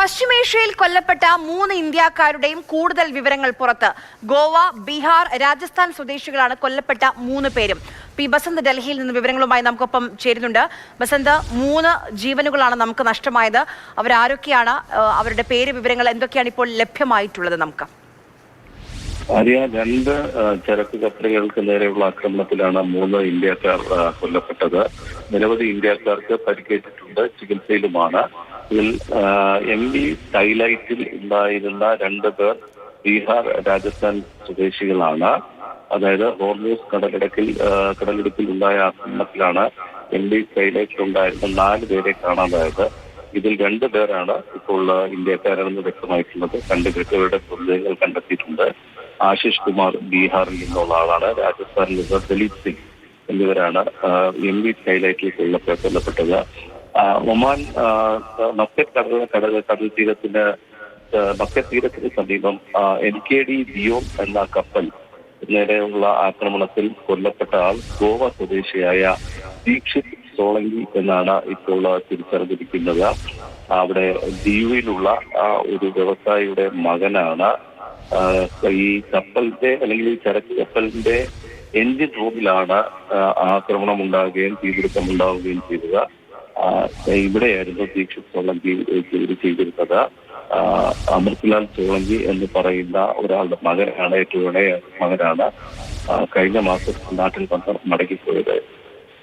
പശ്ചിമേഷ്യയിൽ കൊല്ലപ്പെട്ട 3 ഇന്ത്യക്കാരുടെയും കൂടുതൽ വിവരങ്ങൾ പുറത്ത്. ഗോവ, ബീഹാർ, രാജസ്ഥാൻ സ്വദേശികളാണ് കൊല്ലപ്പെട്ട 3 പേരും. പി ബസന്ത് ഡൽഹിയിൽ നിന്ന് വിവരങ്ങളുമായി നമുക്കൊപ്പം ചേരുന്നുണ്ട്. ബസന്ത്, 3 ജീവനുകളാണ് നമുക്ക് നഷ്ടമായത്. അവരാരൊക്കെയാണ്, അവരുടെ പേര്, വിവരങ്ങൾ എന്തൊക്കെയാണ് ഇപ്പോൾ ലഭ്യമായിട്ടുള്ളത്? നമുക്ക് അറിയാം, 2 ചരക്ക് കപ്പലുകൾക്ക് നേരെയുള്ള ആക്രമണത്തിലാണ് 3 ഇന്ത്യക്കാർ കൊല്ലപ്പെട്ടത്. നിരവധി ഇന്ത്യക്കാർക്ക് പരിക്കേറ്റിട്ടുണ്ട്, ചികിത്സയിലുമാണ്. ഇതിൽ MV സ്കൈലൈറ്റിൽ ഉണ്ടായിരുന്ന 2 പേർ ബീഹാർ, രാജസ്ഥാൻ സ്വദേശികളാണ്. അതായത് ഹോർമൂസ് കടലിടുക്കിൽ ഉണ്ടായ ആക്രമണത്തിലാണ് MV സ്കൈലൈറ്റിൽ ഉണ്ടായിരുന്ന 4 പേരെ കാണാതായത്. ഇതിൽ 2 പേരാണ് ഇപ്പോൾ ഇന്ത്യക്കാരാണെന്ന് വ്യക്തമായിട്ടുള്ളത്. 2 വ്യക്തികളുടെ മൃതദേഹങ്ങൾ കണ്ടെത്തിയിട്ടുണ്ട്. ആശിഷ് കുമാർ ബീഹാറിൽ നിന്നുള്ള ആളാണ്. രാജസ്ഥാനിൽ നിന്ന് ദലീപ് സിംഗ് എന്നിവരാണ് MV സ്കൈലൈറ്റിൽ കൊല്ലപ്പെട്ടത്. ഒമാൻ കടൽ തീരത്തിന് സമീപം LKD ദിയോം എന്ന കപ്പൽ നേരെയുള്ള ആക്രമണത്തിൽ കൊല്ലപ്പെട്ട ആൾ ഗോവ സ്വദേശിയായ ദീക്ഷിത് സോളങ്കി എന്നാണ് ഇപ്പോൾ തിരിച്ചറിഞ്ഞിരിക്കുന്നത്. അവിടെ ദ്വീപിലുള്ള ഒരു വ്യവസായിയുടെ മകനാണ്. ഈ കപ്പലിന്റെ അല്ലെങ്കിൽ ഈ ചരക്ക് കപ്പലിന്റെ എഞ്ചിൻ റൂമിലാണ് ആക്രമണം ഉണ്ടാവുകയും തീപിടുത്തം ഉണ്ടാവുകയും ചെയ്തത്. ഇവിടെയായിരുന്നു ദീക്ഷിത് സോളങ്കി ജോലി ചെയ്തിരുന്നത്. അമൃത്ലാൽ സോളങ്കി എന്ന് പറയുന്ന ഒരാളുടെ മകനാണ്, ഏറ്റവും ഇളയ മകനാണ്. കഴിഞ്ഞ മാസം നാട്ടിൽ വന്ന് മടങ്ങിപ്പോയത്.